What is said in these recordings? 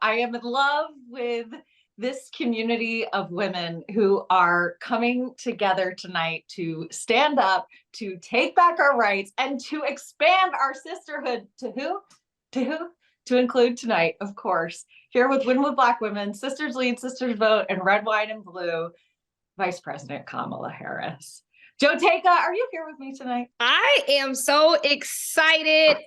I am in love with this community of women who are coming together tonight to stand up, to take back our rights, and to expand our sisterhood to who? To who? To include tonight, of course, here with Win with Black Women, Sisters Lead, Sisters Vote, and Red, White, and Blue, Vice President Kamala Harris. Joteka, are you here with me tonight? I am so excited.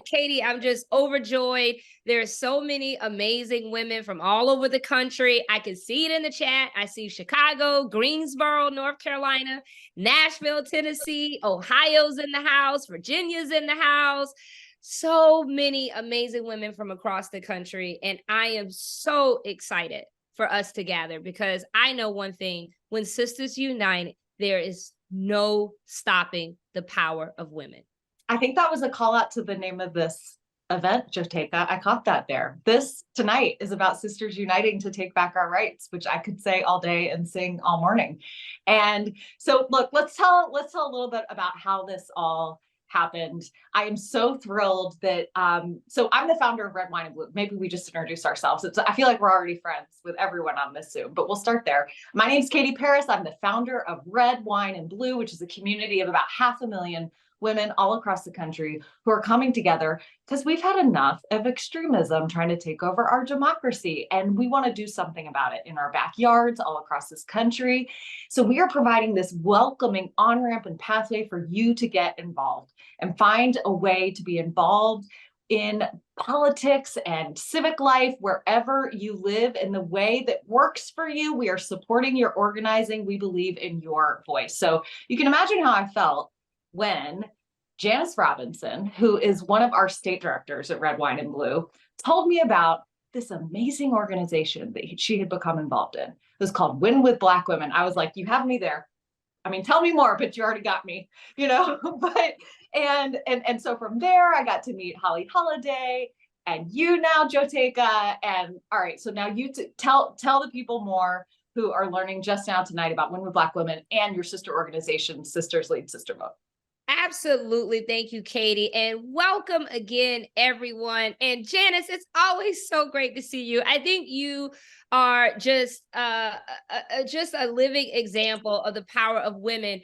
Katie, I'm just overjoyed. There's so many amazing women from all over the country. I can see it in the chat. I see Chicago, Greensboro, North Carolina, Nashville, Tennessee, Ohio's in the house, Virginia's in the house. So many amazing women from across the country. And I am so excited for us to gather because I know one thing: when sisters unite, there is no stopping the power of women. I think that was a call out to the name of this event, Joteka. I caught that there. This tonight is about sisters uniting to take back our rights, which I could say all day and sing all morning. And so look, let's tell a little bit about how this all happened. I am so thrilled that so I'm the founder of Red, Wine, and Blue. Maybe we just introduce ourselves. I feel like we're already friends with everyone on this Zoom, but we'll start there. My name's Katie Paris. I'm the founder of Red, Wine, and Blue, which is a community of about 500,000 women all across the country who are coming together because we've had enough of extremism trying to take over our democracy. And we want to do something about it in our backyards all across this country. So we are providing this welcoming on-ramp and pathway for you to get involved and find a way to be involved in politics and civic life wherever you live in the way that works for you. We are supporting your organizing. We believe in your voice. So you can imagine how I felt when Janice Robinson, who is one of our state directors at Red, Wine, and Blue, told me about this amazing organization that she had become involved in. It was called Win with Black Women. I was like, you have me there. I mean, tell me more, but you already got me, you know. And so from there, I got to meet Holly Holiday and you now, Joteka. And all right, so now you tell the people more who are learning just now tonight about Win with Black Women and your sister organization, Sisters Lead, Sister Vote. Absolutely. Thank you, Katie. And welcome again, everyone. And Janice, it's always so great to see you. I think you are just a living example of the power of women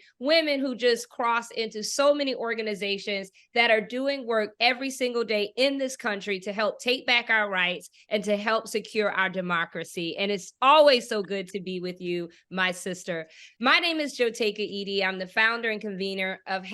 who just cross into so many organizations that are doing work every single day in this country to help take back our rights and to help secure our democracy. And it's always so good to be with you, my sister. My name is Joteka Edie. I'm the founder and convener of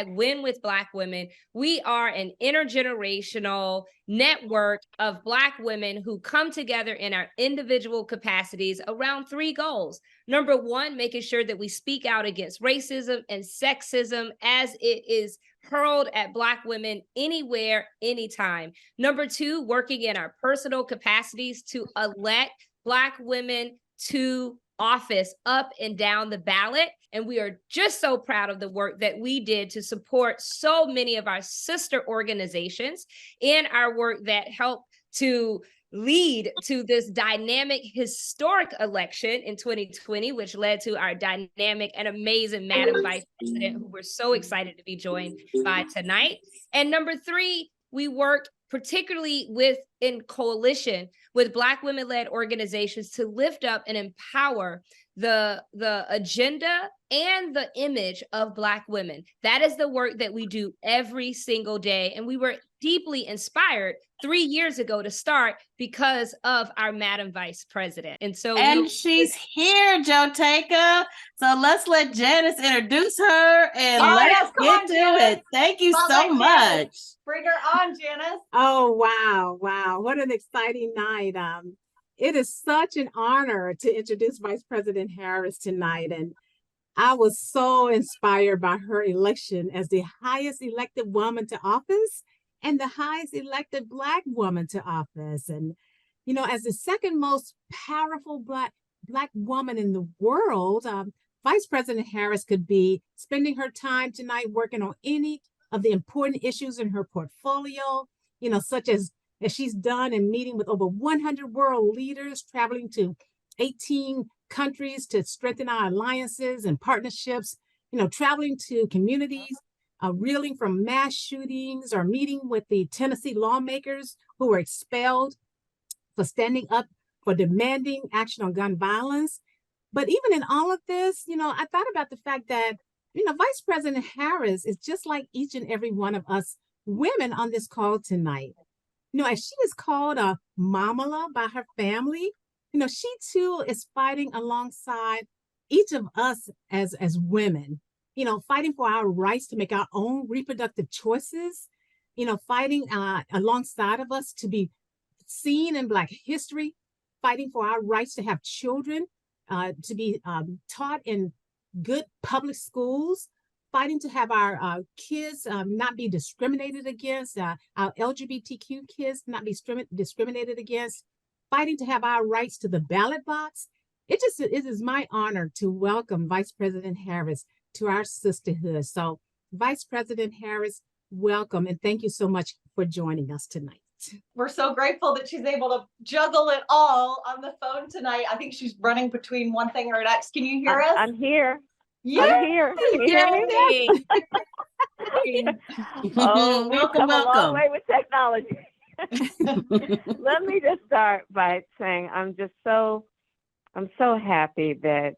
#Win with Black Women. We are an intergenerational network of Black women who come together in our individual capacities around 3 goals. Number 1, making sure that we speak out against racism and sexism as it is hurled at Black women anywhere, anytime. Number 2, working in our personal capacities to elect Black women to office up and down the ballot. And we are just so proud of the work that we did to support so many of our sister organizations in our work that helped to lead to this dynamic, historic election in 2020, which led to our dynamic and amazing Madam Vice President, who we're so excited to be joined by tonight. And number 3, we work particularly in coalition with Black women-led organizations to lift up and empower the agenda and the image of Black women. That is the work that we do every single day. And we were deeply inspired 3 years ago to start because of our Madam Vice President. And she's here, Joteka. So let's let Janice introduce her and let's get to it. Thank you so much. Bring her on, Janice. Oh, wow. What an exciting night. It is such an honor to introduce Vice President Harris tonight. And I was so inspired by her election as the highest elected woman to office and the highest elected Black woman to office. And, you know, as the second most powerful Black woman in the world, Vice President Harris could be spending her time tonight working on any of the important issues in her portfolio, you know, such as she's done in meeting with over 100 world leaders, traveling to 18 countries to strengthen our alliances and partnerships, you know, traveling to communities, reeling from mass shootings, or meeting with the Tennessee lawmakers who were expelled for standing up, for demanding action on gun violence. But even in all of this, I thought about the fact that, Vice President Harris is just like each and every one of us women on this call tonight. As she is called a mamala by her family, she too is fighting alongside each of us as women, fighting for our rights to make our own reproductive choices, fighting alongside of us to be seen in Black history, fighting for our rights to have children, to be taught in good public schools, fighting to have our kids not be discriminated against, our LGBTQ kids not be discriminated against, fighting to have our rights to the ballot box. It is my honor to welcome Vice President Harris to our sisterhood. So, Vice President Harris, welcome, and thank you so much for joining us tonight. We're so grateful that she's able to juggle it all on the phone tonight. I think she's running between one thing or next. Can you hear us? I'm here. Yay! I'm here. Can you hear me? Oh, we've Welcome, come a long welcome. way with technology. Let me just start by saying I'm so happy that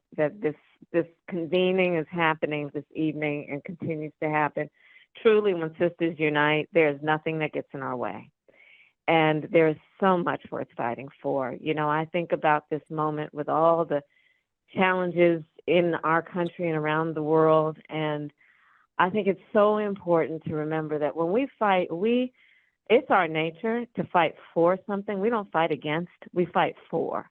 this convening is happening this evening and continues to happen. Truly, when sisters unite, there's nothing that gets in our way. And there's so much worth fighting for. I think about this moment with all the challenges in our country and around the world. And I think it's so important to remember that when we fight, it's our nature to fight for something. We don't fight against, we fight for.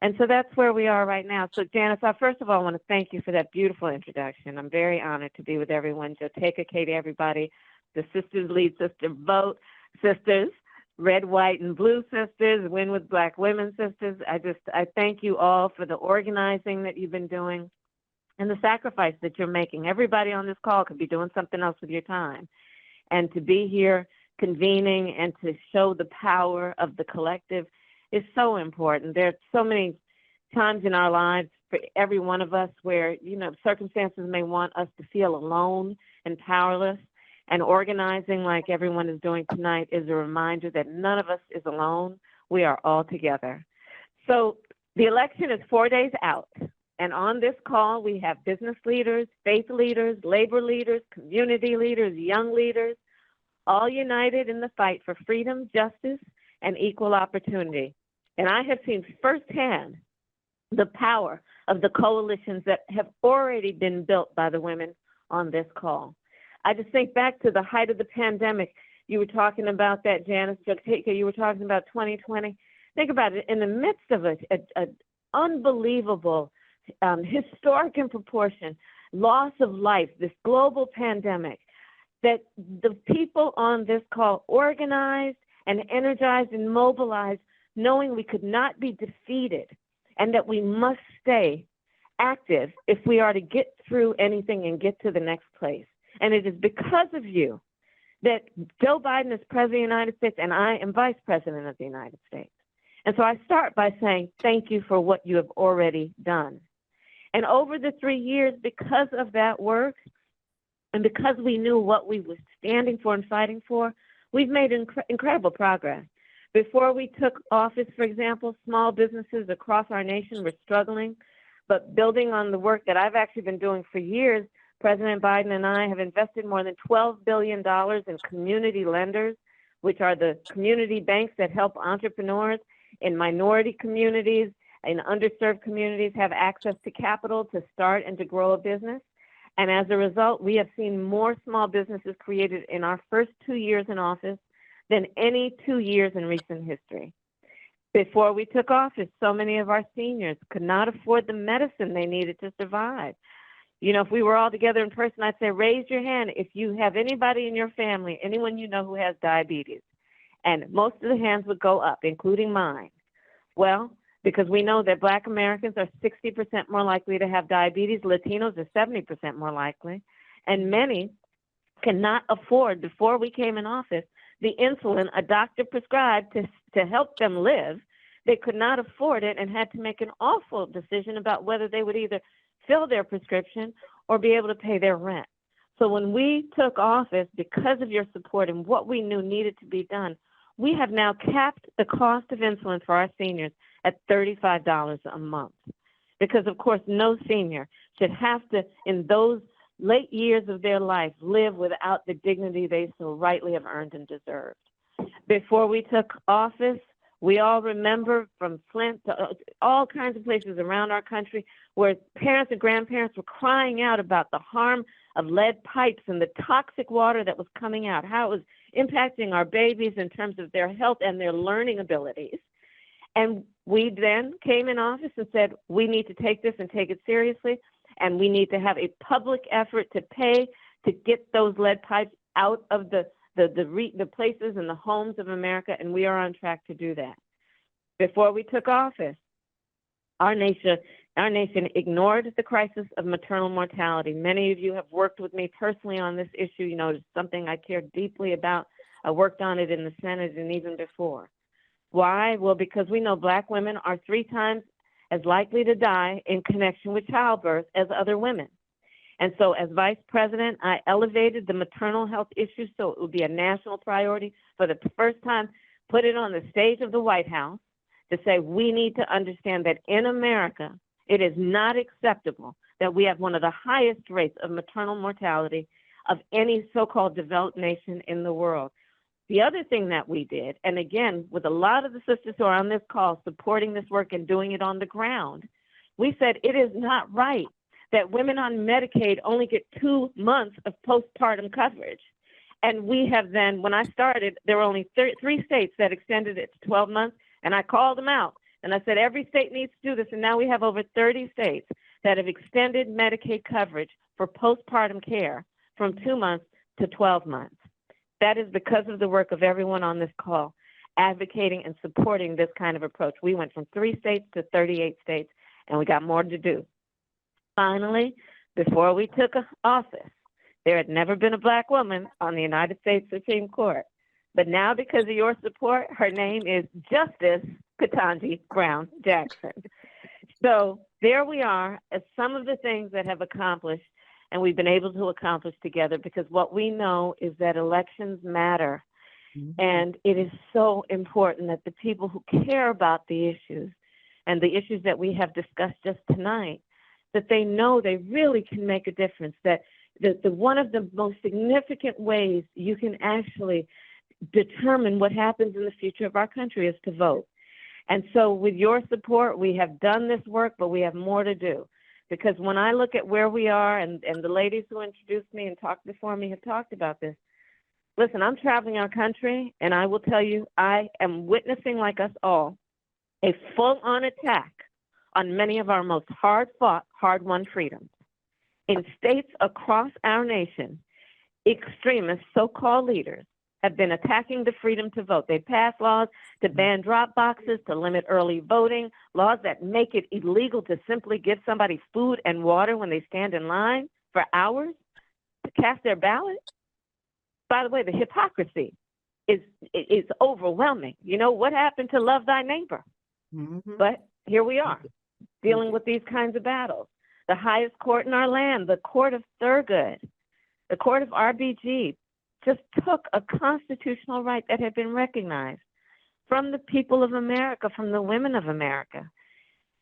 And so that's where we are right now. So Janice, I first of all want to thank you for that beautiful introduction. I'm very honored to be with everyone. Joteka, Katie, everybody, the Sisters Lead Sister Vote Sisters, Red, White, and Blue Sisters, Win with Black Women Sisters. I thank you all for the organizing that you've been doing and the sacrifice that you're making. Everybody on this call could be doing something else with your time. And to be here convening and to show the power of the collective is so important. There are so many times in our lives for every one of us where, circumstances may want us to feel alone and powerless. And organizing like everyone is doing tonight is a reminder that none of us is alone. We are all together. So the election is 4 days out. And on this call, we have business leaders, faith leaders, labor leaders, community leaders, young leaders, all united in the fight for freedom, justice, and equal opportunity. And I have seen firsthand the power of the coalitions that have already been built by the women on this call. I just think back to the height of the pandemic. You were talking about that, Janice, you were talking about 2020. Think about it, in the midst of an unbelievable, historic in proportion, loss of life, this global pandemic, that the people on this call organized and energized and mobilized, knowing we could not be defeated and that we must stay active if we are to get through anything and get to the next place. And it is because of you that Joe Biden is President of the United States and I am Vice President of the United States. And so I start by saying thank you for what you have already done. And over the 3 years, because of that work and because we knew what we were standing for and fighting for, we've made incredible progress. Before we took office, for example, small businesses across our nation were struggling, but building on the work that I've actually been doing for years, President Biden and I have invested more than $12 billion in community lenders, which are the community banks that help entrepreneurs in minority communities, in underserved communities have access to capital to start and to grow a business. And as a result, we have seen more small businesses created in our first 2 years in office than any 2 years in recent history. Before we took office, so many of our seniors could not afford the medicine they needed to survive. If we were all together in person, I'd say, raise your hand if you have anybody in your family, anyone you know who has diabetes. And most of the hands would go up, including mine. Well, because we know that Black Americans are 60% more likely to have diabetes, Latinos are 70% more likely, and many cannot afford, before we came in office, the insulin a doctor prescribed to help them live. They could not afford it and had to make an awful decision about whether they would either fill their prescription or be able to pay their rent. So when we took office, because of your support and what we knew needed to be done, we have now capped the cost of insulin for our seniors at $35 a month. Because, of course, no senior should have to, in those late years of their life, live without the dignity they so rightly have earned and deserved. Before we took office, we all remember from Flint to all kinds of places around our country where parents and grandparents were crying out about the harm of lead pipes and the toxic water that was coming out, how it was impacting our babies in terms of their health and their learning abilities. And we then came in office and said, we need to take this and take it seriously, and we need to have a public effort to pay to get those lead pipes out of the places and the homes of America, and we are on track to do that. Before we took office, our nation ignored the crisis of maternal mortality. Many of you have worked with me personally on this issue. You know, it's something I care deeply about. I worked on it in the Senate and even before. Why? Well, because we know Black women are 3 times as likely to die in connection with childbirth as other women. And so as Vice President, I elevated the maternal health issue so it would be a national priority. For the first time, put it on the stage of the White House to say we need to understand that in America, it is not acceptable that we have one of the highest rates of maternal mortality of any so-called developed nation in the world. The other thing that we did, and again, with a lot of the sisters who are on this call supporting this work and doing it on the ground, we said it is not right that women on Medicaid only get 2 months of postpartum coverage. And we have then, when I started, there were only 3 states that extended it to 12 months, and I called them out. And I said, every state needs to do this. And now we have over 30 states that have extended Medicaid coverage for postpartum care from 2 months to 12 months. That is because of the work of everyone on this call advocating and supporting this kind of approach. We went from 3 states to 38 states, and we got more to do. Finally, before we took office, there had never been a Black woman on the United States Supreme Court. But now, because of your support, her name is Justice Ketanji Brown Jackson. So there we are, as some of the things that have accomplished and we've been able to accomplish together, because what we know is that elections matter. Mm-hmm. And it is so important that the people who care about the issues and the issues that we have discussed just tonight, that they know they really can make a difference, that one of the most significant ways you can actually determine what happens in the future of our country is to vote. And so with your support, we have done this work, but we have more to do. Because when I look at where we are, and the ladies who introduced me and talked before me have talked about this, listen, I'm traveling our country, and I will tell you, I am witnessing, like us all, a full-on attack on many of our most hard-fought, hard-won freedoms. In states across our nation, extremist so-called leaders have been attacking the freedom to vote. They passed laws to ban drop boxes, to limit early voting, laws that make it illegal to simply give somebody food and water when they stand in line for hours to cast their ballot. By the way, the hypocrisy is overwhelming. You know, what happened to love thy neighbor? Mm-hmm. But here we are, dealing with these kinds of battles. The highest court in our land, the court of Thurgood, the court of RBG, just took a constitutional right that had been recognized from the people of America, from the women of America.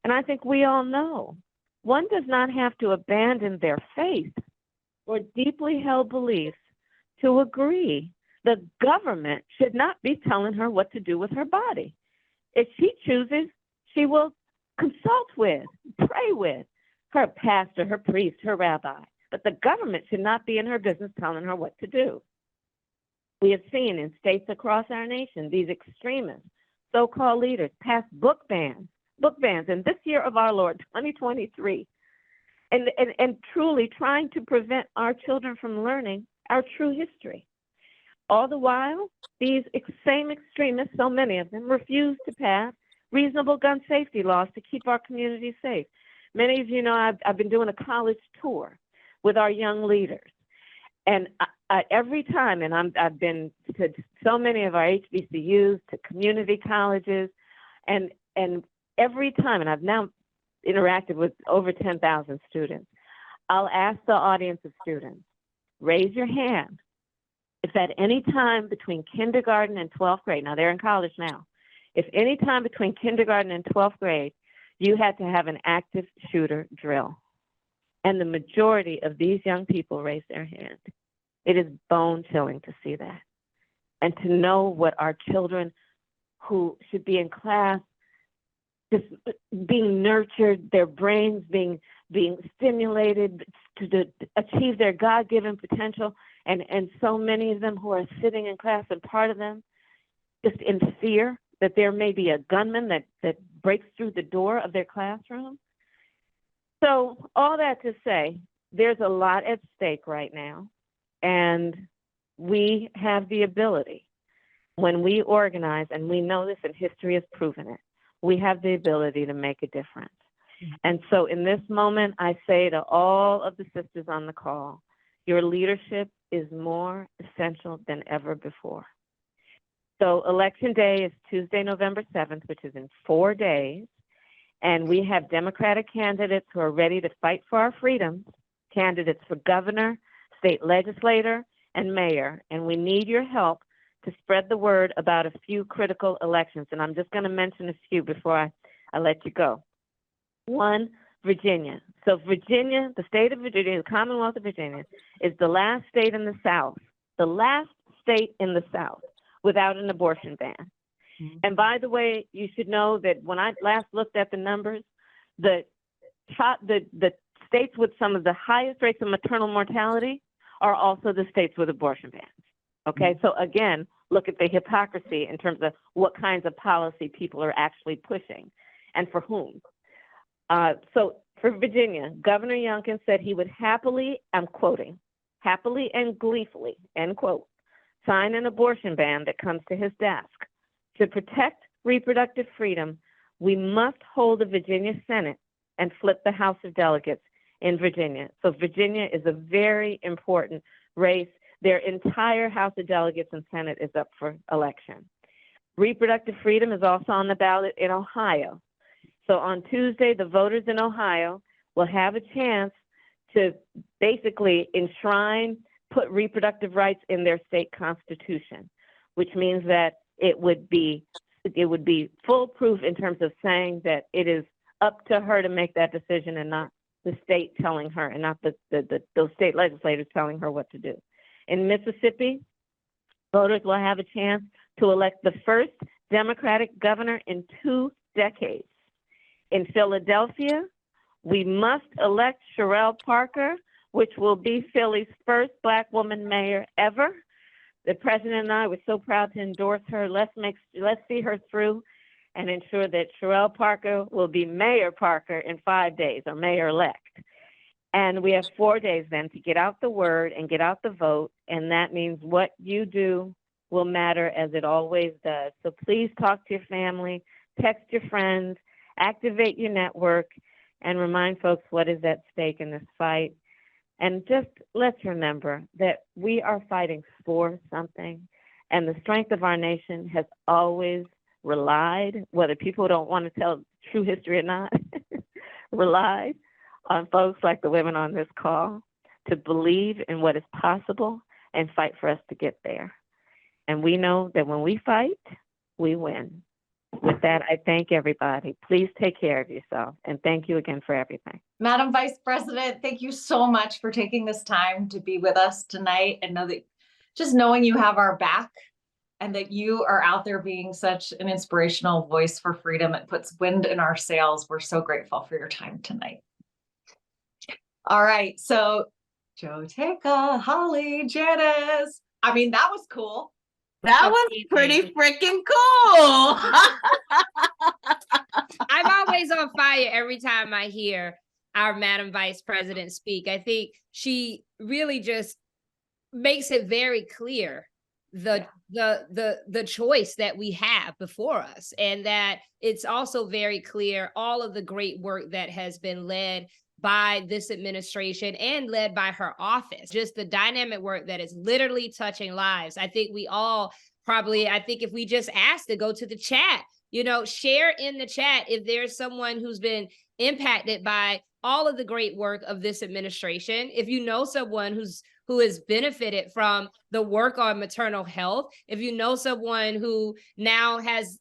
And I think we all know one does not have to abandon their faith or deeply held beliefs to agree. The government should not be telling her what to do with her body. If she chooses, she will consult with, pray with her pastor, her priest, her rabbi. But the government should not be in her business telling her what to do. We have seen in states across our nation, these extremists, so-called leaders, pass book bans in this year of our Lord, 2023, and truly trying to prevent our children from learning our true history. All the while, these same extremists, so many of them, refuse to pass reasonable gun safety laws to keep our communities safe. Many of you know I've been doing a college tour with our young leaders. And every time, and I've been to so many of our HBCUs, to community colleges, and every time, and I've now interacted with over 10,000 students, I'll ask the audience of students, raise your hand if at any time between kindergarten and 12th grade, now they're in college now, if any time between kindergarten and 12th grade, you had to have an active shooter drill, and the majority of these young people raised their hand, it is bone-chilling to see that. And to know what our children who should be in class, just being nurtured, their brains being stimulated to achieve their God-given potential, and so many of them who are sitting in class, and part of them just in fear that there may be a gunman that breaks through the door of their classroom. So all that to say, there's a lot at stake right now, and we have the ability, when we organize, and we know this and history has proven it, we have the ability to make a difference. And so in this moment, I say to all of the sisters on the call, your leadership is more essential than ever before. So Election Day is Tuesday, November 7th, which is in 4 days. And we have Democratic candidates who are ready to fight for our freedoms, candidates for governor, state legislator, and mayor. And we need your help to spread the word about a few critical elections. And I'm just going to mention a few before I let you go. One, Virginia. So Virginia, the state of Virginia, the Commonwealth of Virginia, is the last state in the South, without an abortion ban. Mm-hmm. And by the way, you should know that when I last looked at the numbers, the states with some of the highest rates of maternal mortality are also the states with abortion bans. Okay, so again, look at the hypocrisy in terms of what kinds of policy people are actually pushing and for whom. So for Virginia, Governor Youngkin said he would happily, I'm quoting, happily and gleefully, end quote, sign an abortion ban that comes to his desk. To protect reproductive freedom, we must hold the Virginia Senate and flip the House of Delegates in Virginia. So Virginia is a very important race. Their entire House of Delegates and Senate is up for election. Reproductive freedom is also on the ballot in Ohio. So on Tuesday, the voters in Ohio will have a chance to basically put reproductive rights in their state constitution, which means that it would be foolproof in terms of saying that it is up to her to make that decision and not the state telling her, and not those state legislators telling her what to do. In Mississippi, voters will have a chance to elect the first Democratic governor in 2 decades. In Philadelphia, we must elect Sherelle Parker, which will be Philly's first Black woman mayor ever. The president and I were so proud to endorse her. Let's see her through and ensure that Sherelle Parker will be Mayor Parker in 5 days, or mayor-elect. And we have 4 days then to get out the word and get out the vote, and that means what you do will matter, as it always does. So please talk to your family, text your friends, activate your network, and remind folks what is at stake in this fight. And just let's remember that we are fighting for something, and the strength of our nation has always relied, whether people don't want to tell true history or not, relied on folks like the women on this call to believe in what is possible and fight for us to get there. And we know that when we fight, we win. With that, I thank everybody. Please take care of yourself. And thank you again for everything. Madam Vice President, thank you so much for taking this time to be with us tonight, and know that just knowing you have our back and that you are out there being such an inspirational voice for freedom, it puts wind in our sails. We're so grateful for your time tonight. All right. So Joteka, Holly, Janice. I mean, that was cool. That was pretty freaking cool. I'm always on fire every time I hear our Madam Vice President speak. I think she really just makes it very clear the choice that we have before us, and that it's also very clear all of the great work that has been led by this administration and led by her office, just the dynamic work that is literally touching lives. I think we all probably, if we just ask to go to the chat, share in the chat if there's someone who's been impacted by all of the great work of this administration, if you know someone who has benefited from the work on maternal health, if you know someone who now has,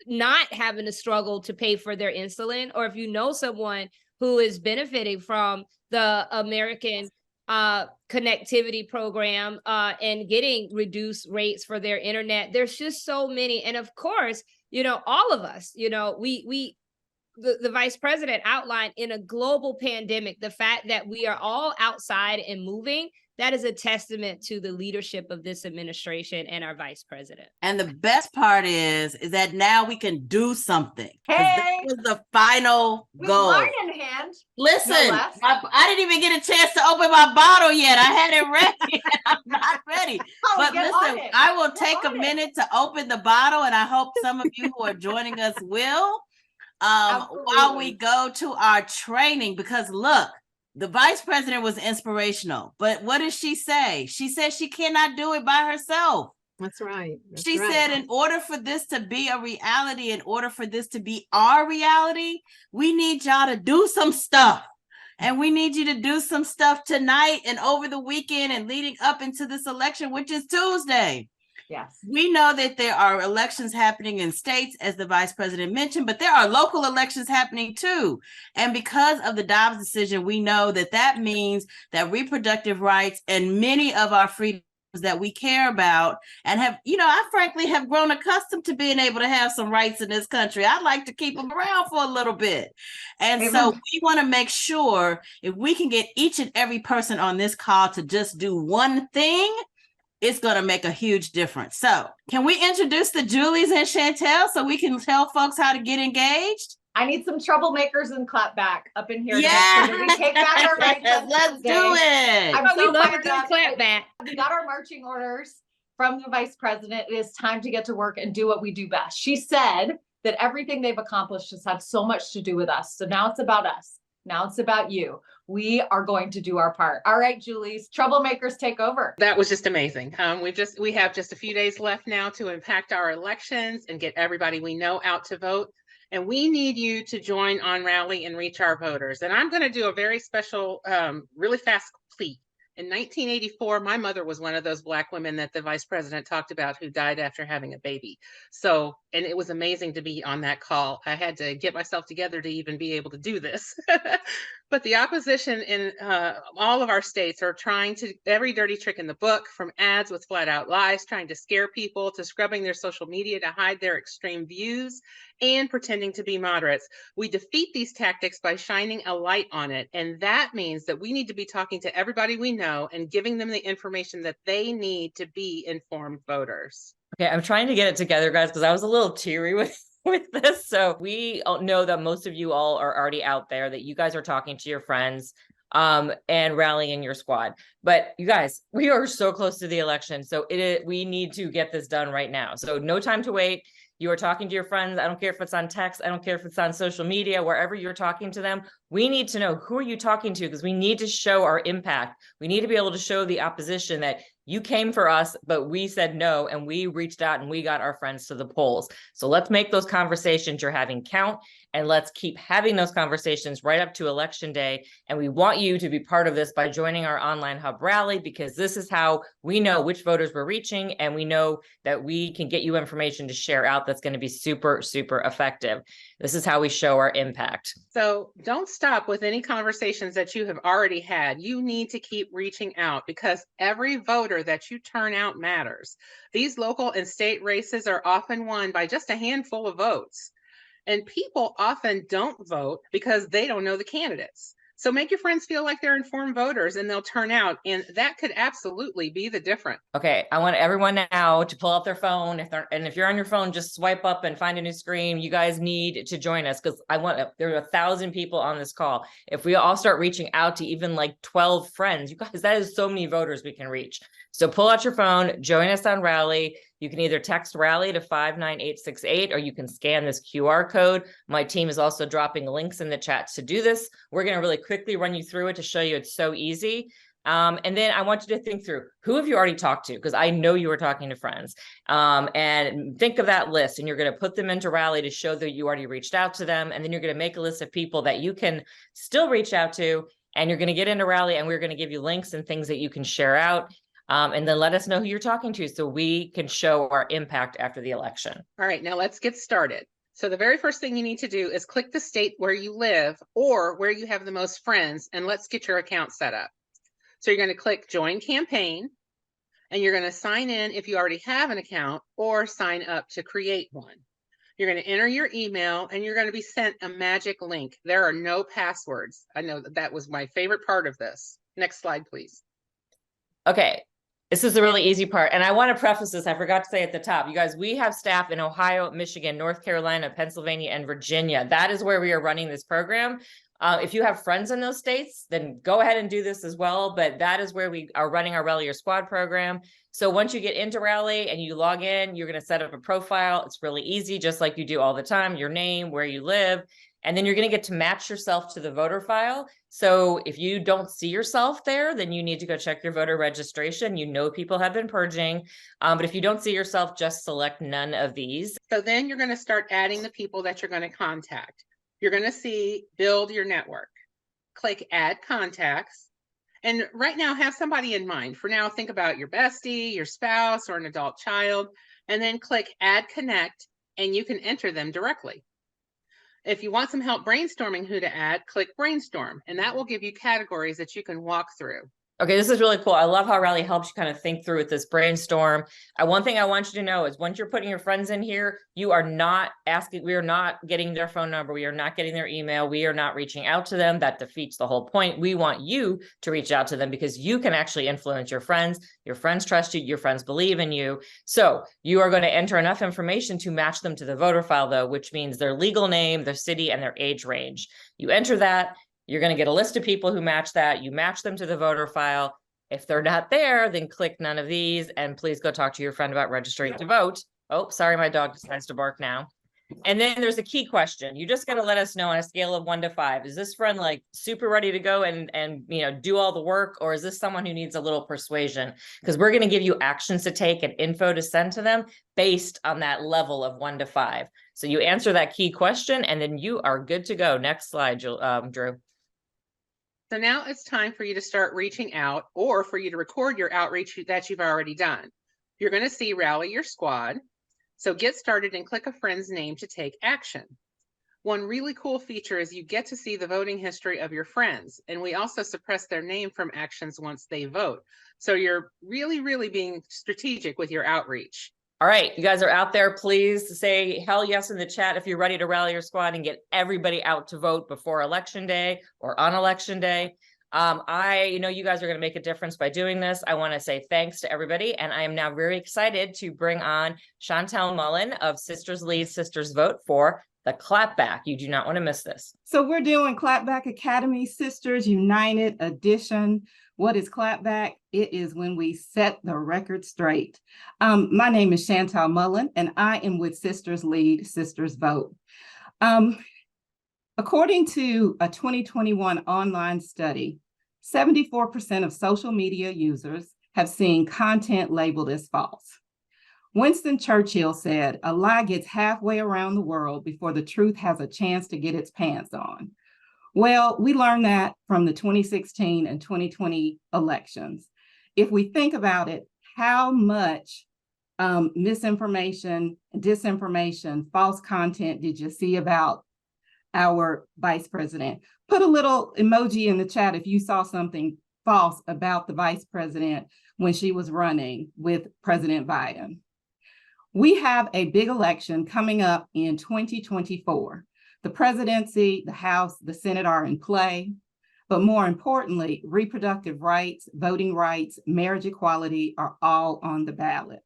not having to struggle to pay for their insulin, or if you know someone who is benefiting from the American connectivity program and getting reduced rates for their internet, there's just so many. And of course, all of us, the vice president outlined in a global pandemic, the fact that we are all outside and moving, that is a testament to the leadership of this administration and our vice president. And the best part is that now we can do something. Hey, that was the final goal. Wine in hand. Listen, No I didn't even get a chance to open my bottle yet. I had it ready. I'm not ready. But listen, I will take a minute to open the bottle, and I hope some of you who are joining us will. While we go to our training, because look, the vice president was inspirational, but what did she say? She said she cannot do it by herself. That's right. She said, in order for this to be a reality, in order for this to be our reality, we need y'all to do some stuff. And we need you to do some stuff tonight and over the weekend and leading up into this election, which is Tuesday. Yes. We know that there are elections happening in states, as the vice president mentioned, but there are local elections happening too. And because of the Dobbs decision, we know that that means that reproductive rights and many of our freedoms that we care about and have, I frankly have grown accustomed to being able to have some rights in this country. I'd like to keep them around for a little bit. And so we want to make sure if we can get each and every person on this call to just do one thing, it's going to make a huge difference. So can we introduce the Julies and Chantel so we can tell folks how to get engaged? I need some troublemakers and clapback up in here. Yeah. So we take back our rights. Let's do it. We love a good clapback. We got our marching orders from the vice president. It is time to get to work and do what we do best. She said that everything they've accomplished has had so much to do with us. So now it's about us. Now it's about you. We are going to do our part. All right, Julie's troublemakers, take over. That was just amazing. We have just a few days left now to impact our elections and get everybody we know out to vote. And we need you to join on Rally and reach our voters. And I'm going to do a very special, really fast plea. In 1984, my mother was one of those Black women that the vice president talked about who died after having a baby. So, and it was amazing to be on that call. I had to get myself together to even be able to do this. But the opposition in all of our states are trying to, every dirty trick in the book, from ads with flat out lies, trying to scare people, to scrubbing their social media to hide their extreme views, and pretending to be moderates. We defeat these tactics by shining a light on it. And that means that we need to be talking to everybody we know and giving them the information that they need to be informed voters. Okay, I'm trying to get it together, guys, because I was a little teary with this. So we all know that most of you all are already out there, that you guys are talking to your friends and rallying your squad. But you guys, we are so close to the election. So we need to get this done right now. So no time to wait. You are talking to your friends. I don't care if it's on text. I don't care if it's on social media, wherever you're talking to them. We need to know, who are you talking to? Because we need to show our impact. We need to be able to show the opposition that you came for us, but we said no, and we reached out and we got our friends to the polls. So let's make those conversations you're having count, and let's keep having those conversations right up to election day. And we want you to be part of this by joining our online hub rally, because this is how we know which voters we're reaching, and we know that we can get you information to share out that's going to be super, super effective. This is how we show our impact. So don't stop with any conversations that you have already had. You need to keep reaching out, because every voter that you turn out matters. These local and state races are often won by just a handful of votes. And people often don't vote because they don't know the candidates. So make your friends feel like they're informed voters, and they'll turn out. And that could absolutely be the difference. Okay, I want everyone now to pull out their phone. If you're on your phone, just swipe up and find a new screen. You guys need to join us, because there are 1,000 people on this call. If we all start reaching out to even like 12 friends, you guys, that is so many voters we can reach. So pull out your phone, join us on Rally. You can either text Rally to 59868, or you can scan this QR code. My team is also dropping links in the chat to do this. We're going to really quickly run you through it to show you it's so easy. And then I want you to think through, who have you already talked to? Because I know you were talking to friends. And think of that list, and you're going to put them into Rally to show that you already reached out to them. And then you're going to make a list of people that you can still reach out to, and you're going to get into Rally, and we're going to give you links and things that you can share out. And then let us know who you're talking to so we can show our impact after the election. All right, now let's get started. So the very first thing you need to do is click the state where you live or where you have the most friends, and let's get your account set up. So you're going to click Join Campaign, and you're going to sign in if you already have an account, or sign up to create one. You're going to enter your email, and you're going to be sent a magic link. There are no passwords. I know that was my favorite part of this. Next slide, please. Okay, this is the really easy part. And I want to preface this, I forgot to say at the top, you guys, we have staff in Ohio, Michigan, North Carolina, Pennsylvania, and Virginia. That is where we are running this program. If you have friends in those states, then go ahead and do this as well. But that is where we are running our Rally Your Squad program. So once you get into Rally and you log in, you're going to set up a profile. It's really easy, just like you do all the time, your name, where you live. And then you're going to get to match yourself to the voter file. So if you don't see yourself there, then you need to go check your voter registration. You know, people have been purging. But if you don't see yourself, just select none of these. So then you're going to start adding the people that you're going to contact. You're going to see Build Your Network. Click Add Contacts. And right now, have somebody in mind. For now, think about your bestie, your spouse, or an adult child. And then click Add Connect, and you can enter them directly. If you want some help brainstorming who to add, click Brainstorm, and that will give you categories that you can walk through. Okay, this is really cool. I love how Rally helps you kind of think through with this brainstorm. One thing I want you to know is once you're putting your friends in here, you are not asking, we are not getting their phone number. We are not getting their email. We are not reaching out to them. That defeats the whole point. We want you to reach out to them because you can actually influence your friends. Your friends trust you. Your friends believe in you. So you are going to enter enough information to match them to the voter file, though, which means their legal name, their city, and their age range. You enter that. You're going to get a list of people who match that. You match them to the voter file. If they're not there, then click none of these, and please go talk to your friend about registering to vote. Oh, sorry, my dog decides to bark now. And then there's a key question. You just got to let us know on a scale of 1 to 5. Is this friend like super ready to go and do all the work, or is this someone who needs a little persuasion? Because we're going to give you actions to take and info to send to them based on that level of 1 to 5. So you answer that key question, and then you are good to go. Next slide, Drew. So now it's time for you to start reaching out, or for you to record your outreach that you've already done. You're going to see Rally Your Squad. So get started and click a friend's name to take action. One really cool feature is you get to see the voting history of your friends, and we also suppress their name from actions once they vote. So you're really, really being strategic with your outreach. All right, you guys are out there. Please say hell yes in the chat if you're ready to rally your squad and get everybody out to vote before Election Day or on Election Day. I know you guys are going to make a difference by doing this. I want to say thanks to everybody. And I am now very excited to bring on Chantel Mullen of Sisters Lead, Sisters Vote for the Clapback. You do not want to miss this. So we're doing Clapback Academy Sisters United Edition. What is Clapback? It is when we set the record straight. My name is Chantel Mullen, and I am with Sisters Lead, Sisters Vote. According to a 2021 online study, 74% of social media users have seen content labeled as false. Winston Churchill said, "A lie gets halfway around the world before the truth has a chance to get its pants on." Well, we learned that from the 2016 and 2020 elections. If we think about it, how much misinformation, disinformation, false content did you see about our vice president? Put a little emoji in the chat if you saw something false about the vice president when she was running with President Biden. We have a big election coming up in 2024. The presidency, the House, the Senate are in play, but more importantly, reproductive rights, voting rights, marriage equality are all on the ballot.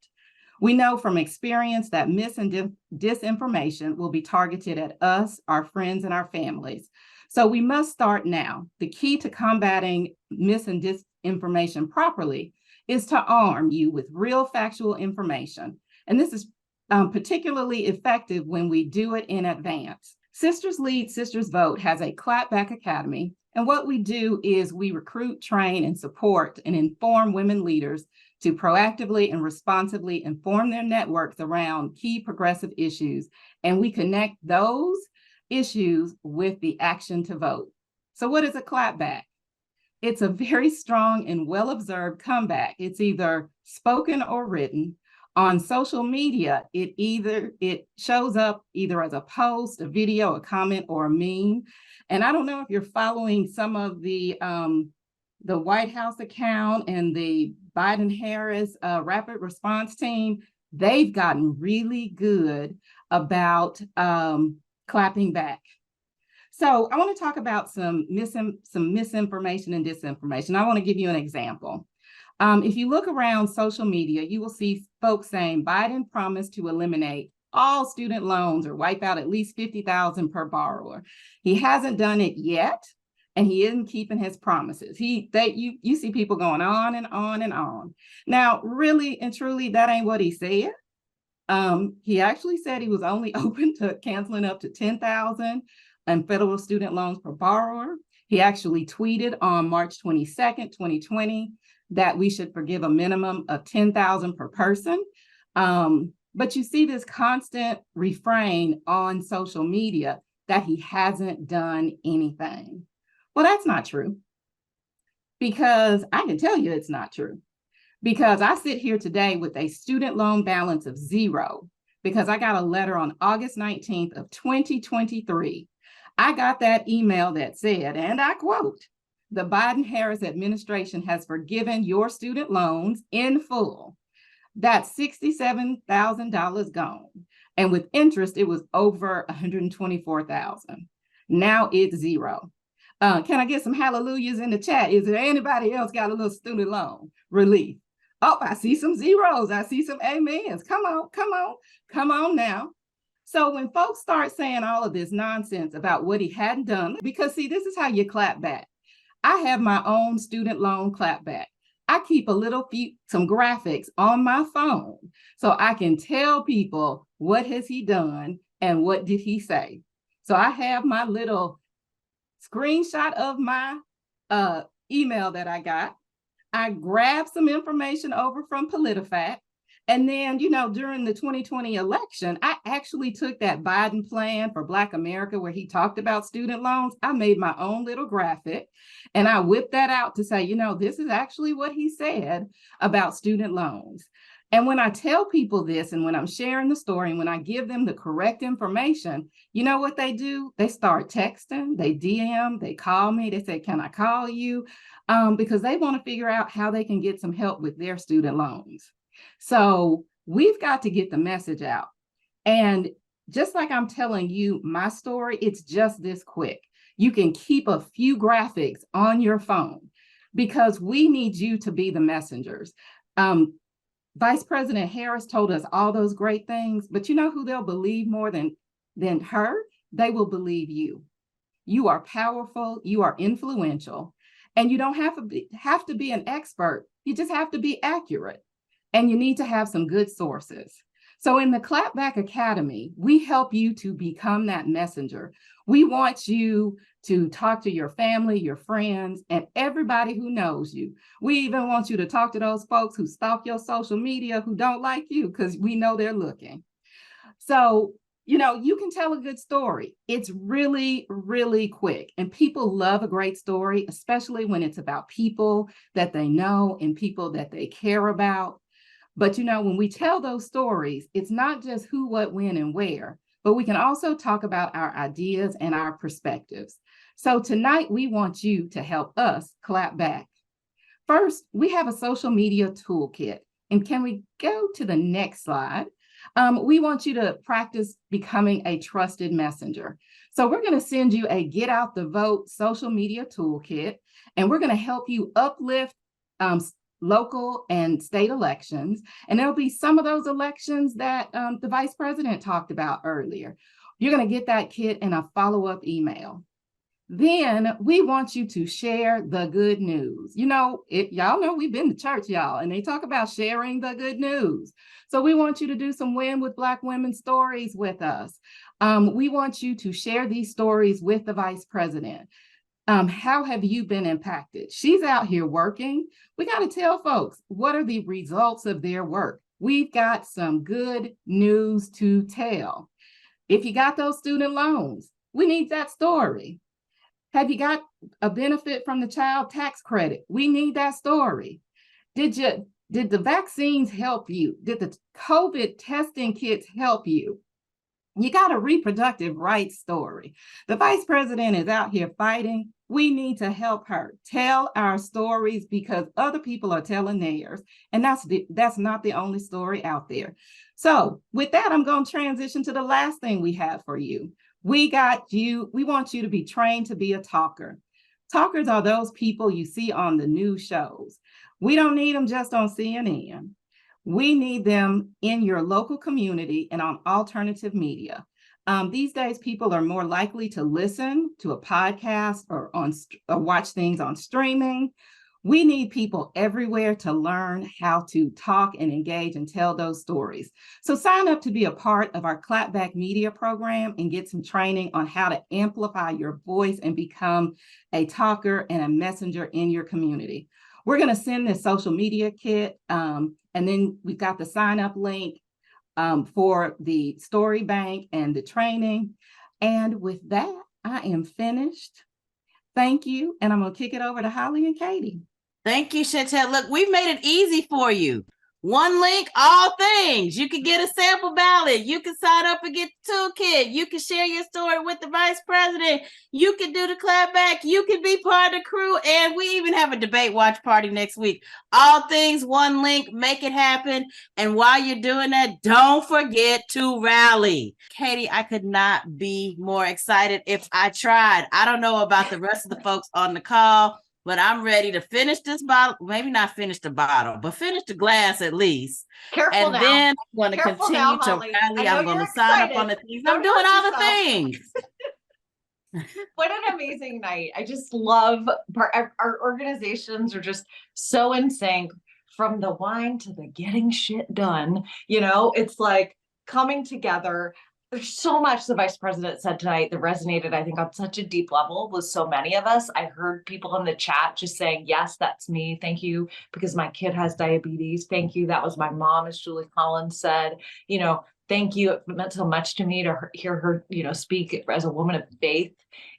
We know from experience that mis and disinformation will be targeted at us, our friends, and our families. So we must start now. The key to combating mis and disinformation properly is to arm you with real factual information. And this is particularly effective when we do it in advance. Sisters Lead, Sisters Vote has a Clapback Academy, And what we do is we recruit, train, and support and inform women leaders to proactively and responsibly inform their networks around key progressive issues. And we connect those issues with the action to vote. So what is a clapback? It's a very strong and well-observed comeback. It's either spoken or written. On social media, it shows up either as a post, a video, a comment, or a meme. And I don't know if you're following some of the White House account and the Biden-Harris rapid response team. They've gotten really good about clapping back. So I want to talk about some misinformation and disinformation. I want to give you an example. If you look around social media, you will see folks saying Biden promised to eliminate all student loans or wipe out at least $50,000 per borrower. He hasn't done it yet, and he isn't keeping his promises. You see people going on and on and on. Now, really and truly, that ain't what he said. He actually said he was only open to canceling up to $10,000 in federal student loans per borrower. He actually tweeted on March 22nd, 2020, that we should forgive a minimum of $10,000 per person. But you see this constant refrain on social media that he hasn't done anything. Well, that's not true, because I can tell you it's not true, because I sit here today with a student loan balance of 0, because I got a letter on August 19th of 2023. I got that email that said, and I quote, "The Biden-Harris administration has forgiven your student loans in full." That's $67,000 gone. And with interest, it was over $124,000. Now it's 0. Can I get some hallelujahs in the chat? Is there anybody else got a little student loan relief? Oh, I see some zeros. I see some amens. Come on now. So when folks start saying all of this nonsense about what he hadn't done, because see, this is how you clap back. I have my own student loan clapback. I keep some graphics on my phone so I can tell people what has he done and what did he say. So I have my little screenshot of my email that I got. I grabbed some information over from PolitiFact. And then, during the 2020 election, I actually took that Biden plan for Black America where he talked about student loans. I made my own little graphic and I whipped that out to say, this is actually what he said about student loans. And when I tell people this, and when I'm sharing the story, and when I give them the correct information, you know what they do? They start texting, they DM, they call me, they say, "Can I call you?" Because they want to figure out how they can get some help with their student loans. So we've got to get the message out. And just like I'm telling you my story, it's just this quick. You can keep a few graphics on your phone because we need you to be the messengers. Vice President Harris told us all those great things, but you know who they'll believe more than her? They will believe you. You are powerful, you are influential, and you don't have to be an expert. You just have to be accurate. And you need to have some good sources. So in the Clapback Academy, we help you to become that messenger. We want you to talk to your family, your friends, and everybody who knows you. We even want you to talk to those folks who stalk your social media who don't like you because we know they're looking. So, you can tell a good story. It's really, really quick. And people love a great story, especially when it's about people that they know and people that they care about. But, when we tell those stories, it's not just who, what, when, and where, but we can also talk about our ideas and our perspectives. So tonight, we want you to help us clap back. First, we have a social media toolkit. And can we go to the next slide? We want you to practice becoming a trusted messenger. So we're going to send you a Get Out the Vote social media toolkit, and we're going to help you uplift local and state elections. And there'll be some of those elections that the vice president talked about earlier. You're going to get that kit in a follow-up email. Then we want you to share the good news. Y'all know we've been to church, y'all, and they talk about sharing the good news. So we want you to do some Win with Black Women stories with us. We want you to share these stories with the vice president. How have you been impacted? She's out here working. We got to tell folks, what are the results of their work? We've got some good news to tell. If you got those student loans, we need that story. Have you got a benefit from the child tax credit? We need that story. Did the vaccines help you? Did the COVID testing kits help you? You got a reproductive rights story. The vice president is out here fighting. We need to help her tell our stories because other people are telling theirs. And that's not the only story out there. So with that, I'm going to transition to the last thing we have for you. We want you to be trained to be a talker. Talkers are those people you see on the news shows. We don't need them just on CNN. We need them in your local community and on alternative media. These days, people are more likely to listen to a podcast or watch things on streaming. We need people everywhere to learn how to talk and engage and tell those stories. So sign up to be a part of our Clapback Media program and get some training on how to amplify your voice and become a talker and a messenger in your community. We're going to send this social media kit, and then we've got the sign up link for the story bank and the training. And with that, I am finished. Thank you. And I'm going to kick it over to Holly and Katie. Thank you, Chantel. Look, we've made it easy for you. One link, all things. You can get a sample ballot. You can sign up and get the toolkit. You can share your story with the vice president. You can do the clapback. You can be part of the crew. And we even have a debate watch party next week. All things, one link, make it happen. And while you're doing that, don't forget to rally. Katie, I could not be more excited if I tried. I don't know about the rest of the folks on the call, but I'm ready to finish this bottle. Maybe not finish the bottle, but finish the glass at least. Careful and now. then I'm going to Careful continue now, to Holly. rally. I know I'm going you're to sign up excited. on the things. Don't I'm doing hurt all the yourself. things. What an amazing night. I just love our organizations are just so in sync, from the wine to the getting shit done. You know, it's like coming together. There's so much the vice president said tonight that resonated, I think, on such a deep level with so many of us. I heard people in the chat just saying, yes, that's me. Thank you, because my kid has diabetes. Thank you. That was my mom, as Julie Collins said. You know, thank you. It meant so much to me to hear her, you know, speak as a woman of faith,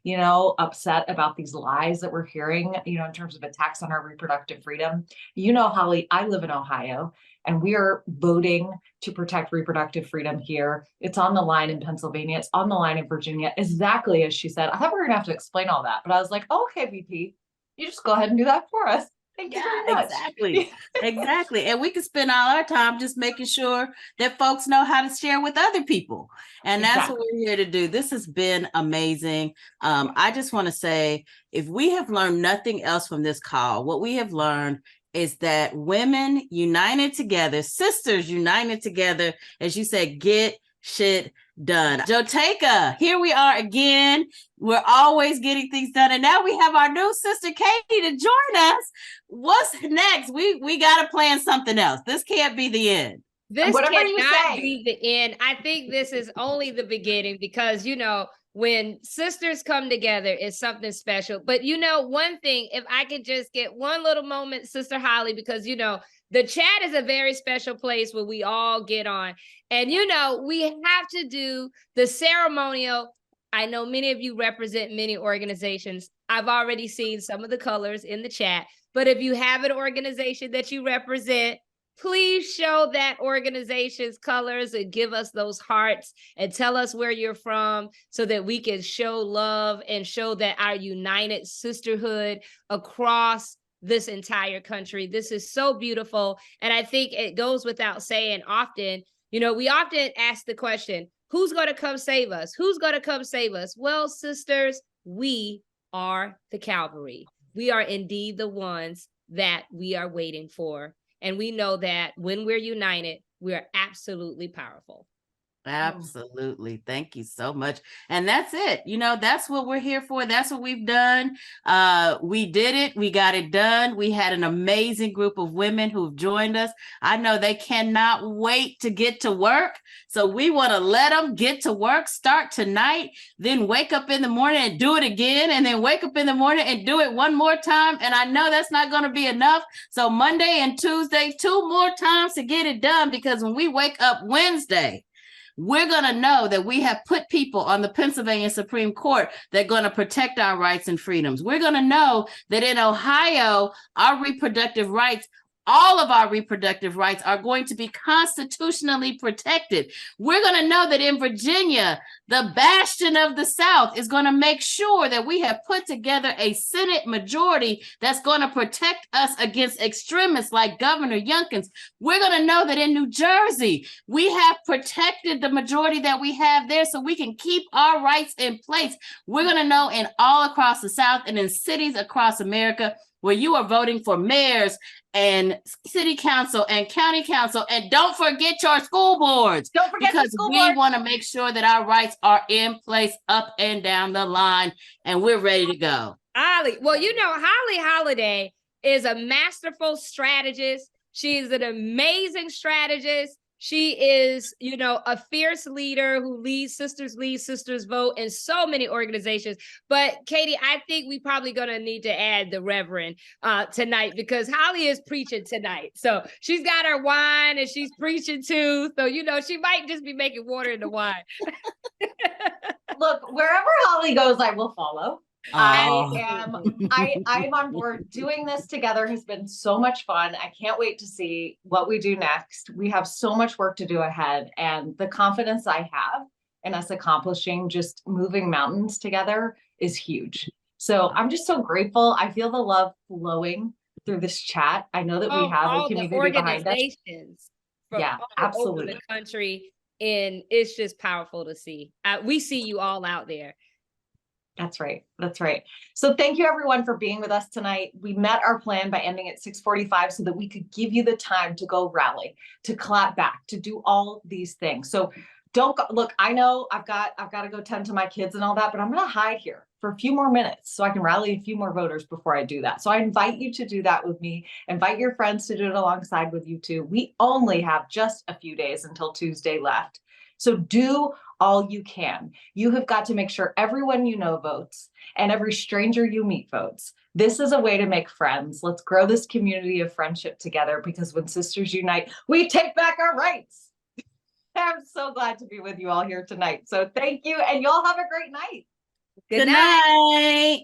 you know, upset about these lies that we're hearing, you know, in terms of attacks on our reproductive freedom. You know, Holly, I live in Ohio, and we are voting to protect reproductive freedom here. It's on the line in Pennsylvania. It's on the line in Virginia, exactly as she said. I thought we were going to have to explain all that, but I was like, oh, okay, VP, you just go ahead and do that for us. Thank you very much. Exactly. Exactly. And we can spend all our time just making sure that folks know how to share with other people. And that's what we're here to do. This has been amazing. I just want to say, if we have learned nothing else from this call, what we have learned is that women united together, sisters united together, as you said, get shit done. Joteka, here we are again. We're always getting things done. And now we have our new sister, Katie, to join us. What's next? We got to plan something else. This can't be the end. This Whatever you cannot say. be the end. I think this is only the beginning because, you know, when sisters come together, it's something special. But, you know, one thing, if I could just get one little moment, Sister Holly, because, you know, the chat is a very special place where we all get on. And, you know, we have to do the ceremonial. I know many of you represent many organizations. I've already seen some of the colors in the chat. But if you have an organization that you represent, please show that organization's colors and give us those hearts and tell us where you're from so that we can show love and show that our united sisterhood across this entire country. This is so beautiful. And I think it goes without saying often, you know, we often ask the question, who's going to come save us? Who's going to come save us? Well, sisters, we are the cavalry. We are indeed the ones that we are waiting for. And we know that when we're united, we are absolutely powerful. Absolutely. Thank you so much. And that's it. You know, that's what we're here for. That's what we've done. We did it. We got it done. We had an amazing group of women who've joined us. I know they cannot wait to get to work. So we want to let them get to work, start tonight, then wake up in the morning and do it again, and then wake up in the morning and do it one more time. And I know that's not going to be enough. So Monday and Tuesday, 2 more times to get it done, because when we wake up Wednesday, we're going to know that we have put people on the Pennsylvania Supreme Court that are going to protect our rights and freedoms. We're going to know that in Ohio, our reproductive rights, all of our reproductive rights are going to be constitutionally protected. We're going to know that in Virginia, the bastion of the South is going to make sure that we have put together a Senate majority that's going to protect us against extremists like Governor Youngkin. We're going to know that in New Jersey, we have protected the majority that we have there so we can keep our rights in place. We're going to know in all across the South and in cities across America where you are voting for mayors and city council and county council, and don't forget your school boards. Don't forget the because school we board. want to make sure that our rights are in place up and down the line, and we're ready to go. Holly, well, you know, Holly Holiday is a masterful strategist. She's an amazing strategist. She is, you know, a fierce leader who leads Sisters Vote in so many organizations. But Katie, I think we probably going to need to add the Reverend tonight, because Holly is preaching tonight. So she's got her wine and she's preaching too. So, you know, she might just be making water in the wine. Look, wherever Holly goes, I will follow. Oh. I'm on board. Doing this together has been so much fun. I can't wait to see what we do next. We have so much work to do ahead, and the confidence I have in us accomplishing just moving mountains together is huge. So I'm just so grateful. I feel the love flowing through this chat. I know that we have a community behind us. From Yeah, all absolutely. over the country, and it's just powerful to see. We see you all out there. That's right. That's right. So thank you everyone for being with us tonight. We met our plan by ending at 6:45 so that we could give you the time to go rally, to clap back, to do all these things. So don't go, look, I know I've got to go tend to my kids and all that, but I'm going to hide here for a few more minutes so I can rally a few more voters before I do that. So I invite you to do that with me. Invite your friends to do it alongside with you too. We only have just a few days until Tuesday left. So do all you can. You have got to make sure everyone you know votes and every stranger you meet votes. This is a way to make friends. Let's grow this community of friendship together, because when sisters unite, we take back our rights. I'm so glad to be with you all here tonight. So thank you, and y'all have a great night. Good night. night.